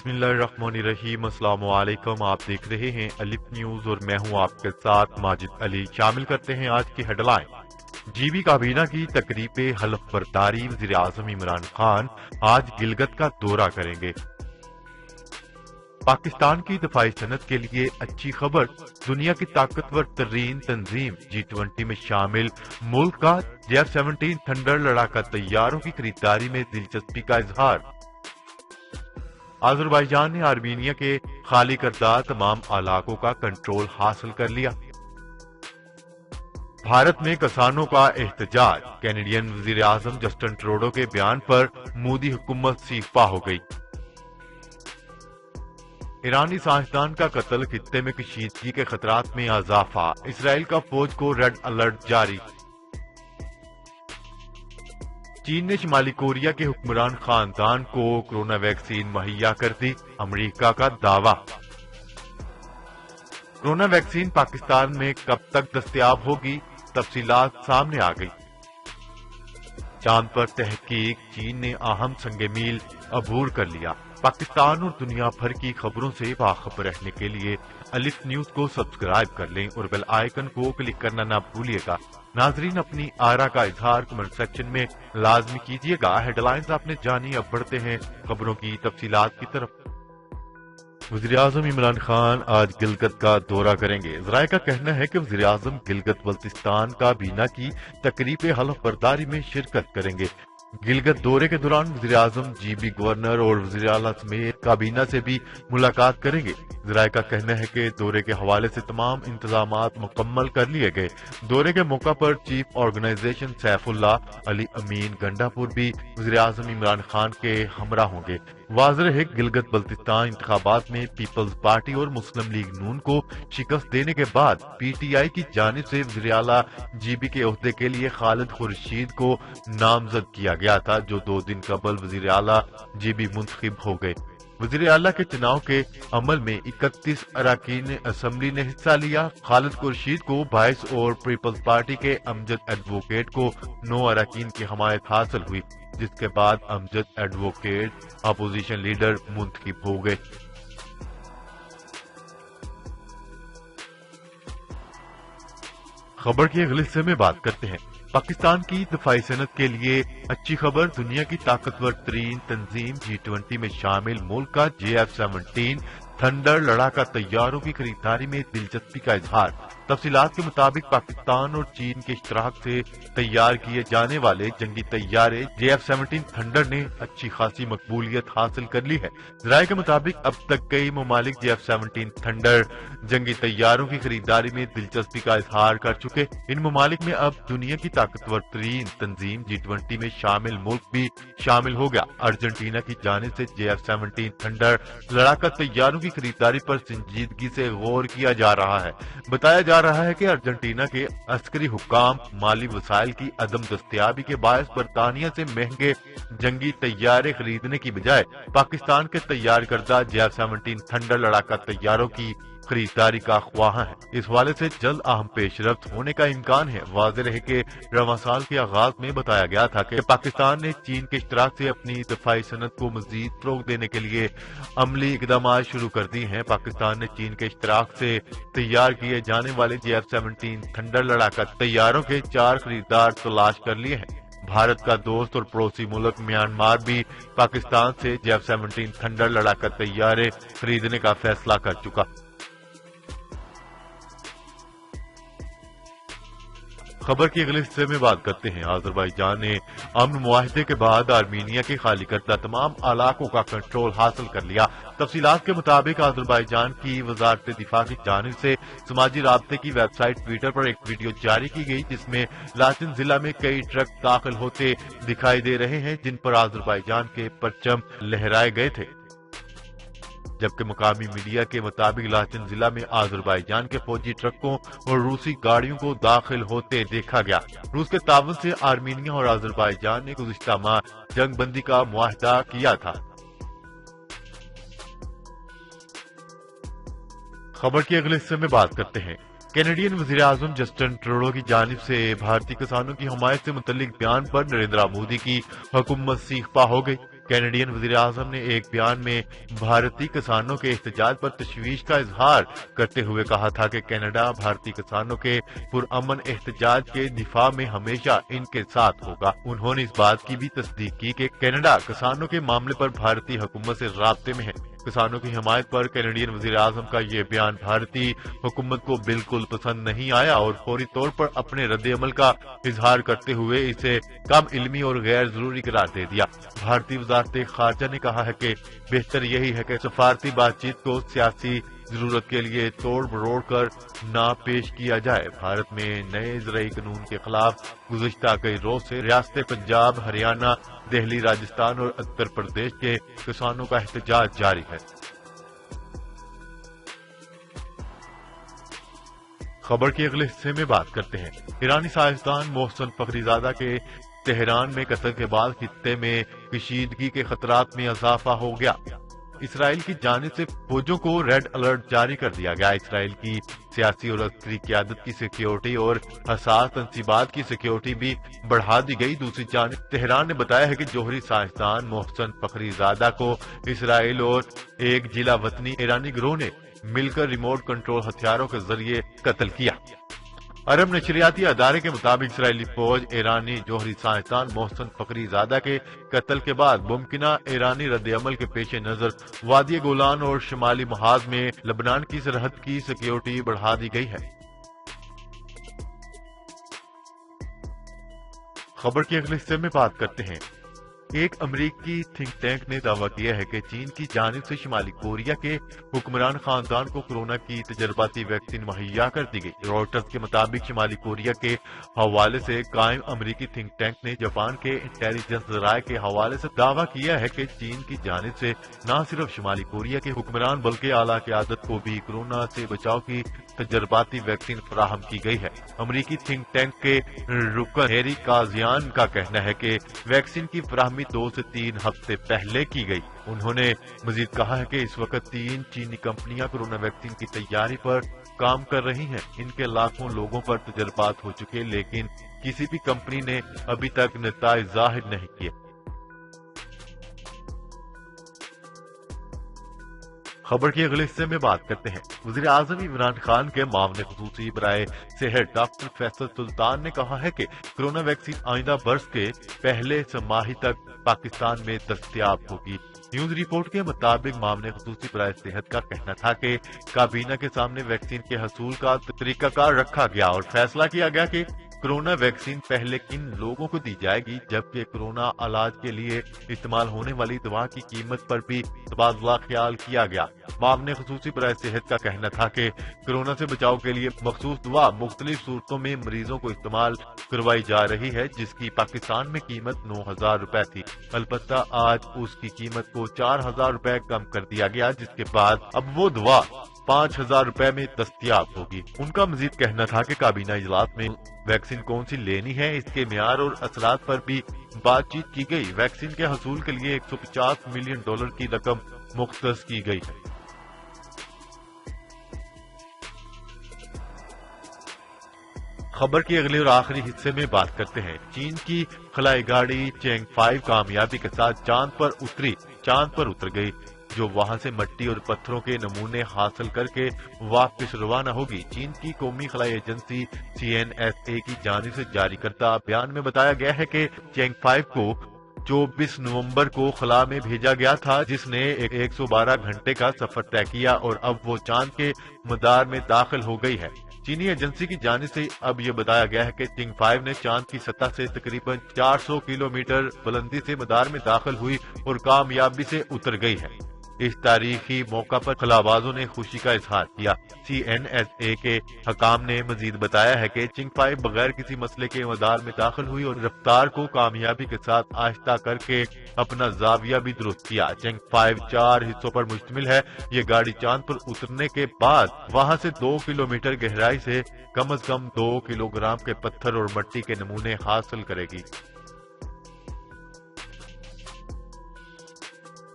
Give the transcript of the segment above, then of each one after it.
بسم اللہ الرحمن الرحیم۔ السلام علیکم، آپ دیکھ رہے ہیں الف نیوز اور میں ہوں آپ کے ساتھ ماجد علی۔ شامل کرتے ہیں آج کی ہیڈ لائن۔ جی بی کابینہ کی تقریب حلف برداری، وزیر اعظم عمران خان آج گلگت کا دورہ کریں گے۔ پاکستان کی دفاعی صنعت کے لیے اچھی خبر، دنیا کی طاقتور ترین تنظیم G20 میں شامل ملک کا F-17 تھنڈر لڑاکا طیاروں کی خریداری میں دلچسپی کا اظہار۔ آذربائیجان نے آرمینیا کے خالی کردہ تمام علاقوں کا کنٹرول حاصل کر لیا۔ بھارت میں کسانوں کا احتجاج، کینیڈین وزیر اعظم جسٹن ٹروڈو کے بیان پر مودی حکومت سیخ پا ہو گئی۔ ایرانی سائنسدان کا قتل، خطے میں کشیدگی کے خطرات میں اضافہ، اسرائیل کا فوج کو ریڈ الرٹ جاری۔ چین نے شمالی کوریا کے حکمران خاندان کو کورونا ویکسین مہیا کر دی، امریکہ کا دعویٰ۔ کورونا ویکسین پاکستان میں کب تک دستیاب ہوگی، تفصیلات سامنے آ گئی۔ چاند پر تحقیق، چین نے اہم سنگ میل عبور کر لیا۔ پاکستان اور دنیا بھر کی خبروں سے باخبر رہنے کے لیے الف نیوز کو سبسکرائب کر لیں اور بیل آئیکن کو کلک کرنا نہ بھولیے گا۔ ناظرین، اپنی آرا کا اظہار کمنٹ سیکشن میں لازمی کیجیے گا۔ ہیڈ لائنز آپ نے جانی، اب بڑھتے ہیں خبروں کی تفصیلات کی طرف۔ وزیر اعظم عمران خان آج گلگت کا دورہ کریں گے۔ ذرائع کا کہنا ہے کہ وزیر اعظم گلگت بلتستان کابینہ کی تقریب حلف برداری میں شرکت کریں گے۔ گلگت دورے کے دوران وزیر اعظم جی بی گورنر اور وزیر اعلیٰ سمیت کابینہ سے بھی ملاقات کریں گے۔ ذرائع کا کہنا ہے کہ دورے کے حوالے سے تمام انتظامات مکمل کر لیے گئے۔ دورے کے موقع پر چیف آرگنائزیشن سیف اللہ علی امین گنڈاپور بھی وزیر اعظم عمران خان کے ہمراہ ہوں گے۔ واضح ہے کہ گلگت بلتستان انتخابات میں پیپلز پارٹی اور مسلم لیگ نون کو شکست دینے کے بعد پی ٹی آئی کی جانب سے وزیر اعلیٰ جی بی کے عہدے کے لیے خالد خورشید کو نامزد کیا گیا تھا، جو 2 دن قبل وزیر اعلیٰ جی بی منتخب ہو گئے۔ وزیر اعلیٰ کے چناؤ کے عمل میں 31 اراکین اسمبلی نے حصہ لیا۔ خالد خورشید کو 22 اور پیپلز پارٹی کے امجد ایڈووکیٹ کو 9 اراکین کی حمایت حاصل ہوئی، جس کے بعد امجد ایڈووکیٹ اپوزیشن لیڈر منتخب ہو گئے۔ خبر کے اگلے حصے میں بات کرتے ہیں۔ پاکستان کی دفاعی صنعت کے لیے اچھی خبر، دنیا کی طاقتور ترین تنظیم G20 میں شامل ملک کا F-17 تھنڈر لڑاکا طیاروں کی خریداری میں دلچسپی کا اظہار۔ تفصیلات کے مطابق پاکستان اور چین کے اشتراک سے تیار کیے جانے والے جنگی طیارے F-17 تھنڈر نے اچھی خاصی مقبولیت حاصل کر لی ہے۔ ذرائع کے مطابق اب تک کئی ممالک F-17 تھنڈر جنگی طیاروں کی خریداری میں دلچسپی کا اظہار کر چکے۔ ان ممالک میں اب دنیا کی طاقتور ترین تنظیم G20 میں شامل ملک بھی شامل ہو گیا۔ ارجنٹینا کی جانب سے F-17 تھنڈر لڑاکا طیاروں کی خریداری پر سنجیدگی سے غور کیا جا رہا ہے۔ بتایا جا رہا ہے کہ ارجنٹینا کے عسکری حکام مالی وسائل کی عدم دستیابی کے باعث برطانیہ سے مہنگے جنگی طیارے خریدنے کی بجائے پاکستان کے تیار کردہ F-17 تھنڈر لڑاکا طیاروں کی خریداری کا خواہاں ہے۔ اس حوالے سے جلد اہم پیش رفت ہونے کا امکان ہے۔ واضح ہے کہ رواں سال کے آغاز میں بتایا گیا تھا کہ پاکستان نے چین کے اشتراک سے اپنی دفاعی صنعت کو مزید فروغ دینے کے لیے عملی اقدامات شروع کر دی ہیں۔ پاکستان نے چین کے اشتراک سے تیار کیے جانے والے F-17 تھنڈر لڑاکا طیاروں کے 4 خریدار تلاش کر لیے ہیں۔ بھارت کا دوست اور پڑوسی ملک میانمار بھی پاکستان سے F-17 تھنڈر لڑاکا طیارے خریدنے کا فیصلہ کر چکا۔ خبر کے اگلے حصے میں بات کرتے ہیں۔ آذربائیجان نے امن معاہدے کے بعد آرمینیا کے خالی کردہ تمام علاقوں کا کنٹرول حاصل کر لیا۔ تفصیلات کے مطابق آذربائیجان کی وزارت دفاع کی جانب سے سماجی رابطے کی ویب سائٹ ٹویٹر پر ایک ویڈیو جاری کی گئی، جس میں لاچن ضلع میں کئی ٹرک داخل ہوتے دکھائی دے رہے ہیں، جن پر آذربائیجان کے پرچم لہرائے گئے تھے، جبکہ مقامی میڈیا کے مطابق لاچن ضلع میں آذربائیجان کے فوجی ٹرکوں اور روسی گاڑیوں کو داخل ہوتے دیکھا گیا۔ روس کے تعاون سے آرمینیا اور آذربائیجان نے گزشتہ ماہ جنگ بندی کا معاہدہ کیا تھا۔ خبر کے اگلے حصے میں بات کرتے ہیں۔ کینیڈین وزیر اعظم جسٹن ٹروڈو کی جانب سے بھارتی کسانوں کی حمایت سے متعلق بیان پر نریندر مودی کی حکومت سیخ پا ہو گئی۔ کینیڈین وزیر اعظم نے ایک بیان میں بھارتی کسانوں کے احتجاج پر تشویش کا اظہار کرتے ہوئے کہا تھا کہ کینیڈا بھارتی کسانوں کے پرامن احتجاج کے دفاع میں ہمیشہ ان کے ساتھ ہوگا۔ انہوں نے اس بات کی بھی تصدیق کی کہ کینیڈا کسانوں کے معاملے پر بھارتی حکومت سے رابطے میں ہے۔ کسانوں کی حمایت پر کینیڈین وزیر اعظم کا یہ بیان بھارتی حکومت کو بالکل پسند نہیں آیا اور فوری طور پر اپنے رد عمل کا اظہار کرتے ہوئے اسے کم علمی اور غیر ضروری قرار دے دیا۔ بھارتی وزارت خارجہ نے کہا ہے کہ بہتر یہی ہے کہ سفارتی بات چیت کو سیاسی ضرورت کے لیے توڑ مروڑ کر نہ پیش کیا جائے۔ بھارت میں نئے زرعی قانون کے خلاف گزشتہ کئی روز سے ریاست پنجاب، ہریانہ، دہلی، راجستھان اور اتر پردیش کے کسانوں کا احتجاج جاری ہے۔ خبر کے اگلے حصے میں بات کرتے ہیں۔ ایرانی سائنسدان محسن فخریزادہ کے تہران میں قتل کے بعد خطے میں کشیدگی کے خطرات میں اضافہ ہو گیا۔ اسرائیل کی جانب سے فوجوں کو ریڈ الرٹ جاری کر دیا گیا۔ اسرائیل کی سیاسی اور عسکری قیادت کی سیکیورٹی اور حساس تنصیبات کی سیکیورٹی بھی بڑھا دی گئی۔ دوسری جانب تہران نے بتایا ہے کہ جوہری سائنسدان محسن فخریزادہ کو اسرائیل اور ایک جلا وطنی ایرانی گروہ نے مل کر ریموٹ کنٹرول ہتھیاروں کے ذریعے قتل کیا۔ عرب نشریاتی ادارے کے مطابق اسرائیلی فوج ایرانی جوہری سائنسدان محسن فخریزادہ کے قتل کے بعد ممکنہ ایرانی رد عمل کے پیش نظر وادی گولان اور شمالی محاذ میں لبنان کی سرحد کی سیکیورٹی بڑھا دی گئی ہے۔ خبر کے اگلے حصے میں بات کرتے ہیں۔ ایک امریکی تھنک ٹینک نے دعویٰ کیا ہے کہ چین کی جانب سے شمالی کوریا کے حکمران خاندان کو کورونا کی تجرباتی ویکسین مہیا کر دی گئی۔ روئٹرز کے مطابق شمالی کوریا کے حوالے سے قائم امریکی تھنک ٹینک نے جاپان کے انٹیلیجنس ذرائع کے حوالے سے دعویٰ کیا ہے کہ چین کی جانب سے نہ صرف شمالی کوریا کے حکمران بلکہ اعلیٰ قیادت کو بھی کورونا سے بچاؤ کی تجرباتی ویکسین فراہم کی گئی ہے۔ امریکی تھنک ٹینک کے رکن ہیری کازیان کا کہنا ہے کہ ویکسین کی فراہمی 2 سے 3 ہفتے پہلے کی گئی۔ انہوں نے مزید کہا ہے کہ اس وقت 3 چینی کمپنیاں کورونا ویکسین کی تیاری پر کام کر رہی ہیں۔ ان کے لاکھوں لوگوں پر تجربات ہو چکے لیکن کسی بھی کمپنی نے ابھی تک نتائج ظاہر نہیں کیے۔ خبر کے اگلے حصے میں بات کرتے ہیں۔ وزیر اعظم عمران خان کے معاون خصوصی برائے صحت ڈاکٹر فیصل سلطان نے کہا ہے کہ کورونا ویکسین آئندہ برس کے پہلے ماہی تک پاکستان میں دستیاب ہوگی۔ نیوز رپورٹ کے مطابق معاون خصوصی برائے صحت کا کہنا تھا کہ کابینہ کے سامنے ویکسین کے حصول کا طریقہ کار رکھا گیا اور فیصلہ کیا گیا کہ کورونا ویکسین پہلے کن لوگوں کو دی جائے گی، جبکہ کورونا علاج کے لیے استعمال ہونے والی دوا کی قیمت پر بھی تبادلہ خیال کیا گیا۔ معاون خصوصی برائے صحت کا کہنا تھا کہ کورونا سے بچاؤ کے لیے مخصوص دوا مختلف صورتوں میں مریضوں کو استعمال کروائی جا رہی ہے، جس کی پاکستان میں قیمت 9,000 روپے تھی۔ البتہ آج اس کی قیمت کو 4,000 روپے کم کر دیا گیا، جس کے بعد اب وہ دوا 5,000 روپے میں دستیاب ہوگی۔ ان کا مزید کہنا تھا کہ کابینہ اجلاس میں ویکسین کون سی لینی ہے، اس کے معیار اور اثرات پر بھی بات چیت کی گئی۔ ویکسین کے حصول کے لیے $150 ملین کی رقم مختص کی گئی ہے۔ خبر کے اگلے اور آخری حصے میں بات کرتے ہیں۔ چین کی خلائی گاڑی چینگ 5 کامیابی کے ساتھ چاند پر اتر گئی، جو وہاں سے مٹی اور پتھروں کے نمونے حاصل کر کے واپس روانہ ہوگی۔ چین کی قومی خلائی ایجنسی CNSA کی جانب سے جاری کردہ بیان میں بتایا گیا ہے کہ چینگ 5 کو 24 نومبر کو خلا میں بھیجا گیا تھا، جس نے 112 گھنٹے کا سفر طے کیا اور اب وہ چاند کے مدار میں داخل ہو گئی ہے۔ چینی ایجنسی کی جانب سے اب یہ بتایا گیا ہے کہ چینگ 5 نے چاند کی سطح سے تقریباً 400 کلومیٹر بلندی سے مدار میں داخل ہوئی اور کامیابی سے اتر گئی ہے۔ اس تاریخی موقع پر خلابازوں نے خوشی کا اظہار کیا۔ CNSA کے حکام نے مزید بتایا ہے کہ چینگ 5 بغیر کسی مسئلے کے مدار میں داخل ہوئی اور رفتار کو کامیابی کے ساتھ آہستہ کر کے اپنا زاویہ بھی درست کیا۔ چینگ 5 4 حصوں پر مشتمل ہے۔ یہ گاڑی چاند پر اترنے کے بعد وہاں سے 2 کلومیٹر گہرائی سے کم از کم 2 کلوگرام کے پتھر اور مٹی کے نمونے حاصل کرے گی۔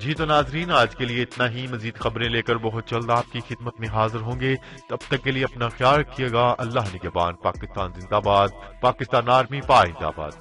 جی تو ناظرین، آج کے لیے اتنا ہی۔ مزید خبریں لے کر بہت جلد آپ کی خدمت میں حاضر ہوں گے۔ تب تک کے لیے اپنا خیال رکھیے گا۔ اللہ نگہبان۔ پاکستان زندہ باد۔ پاکستان آرمی پائندہ باد۔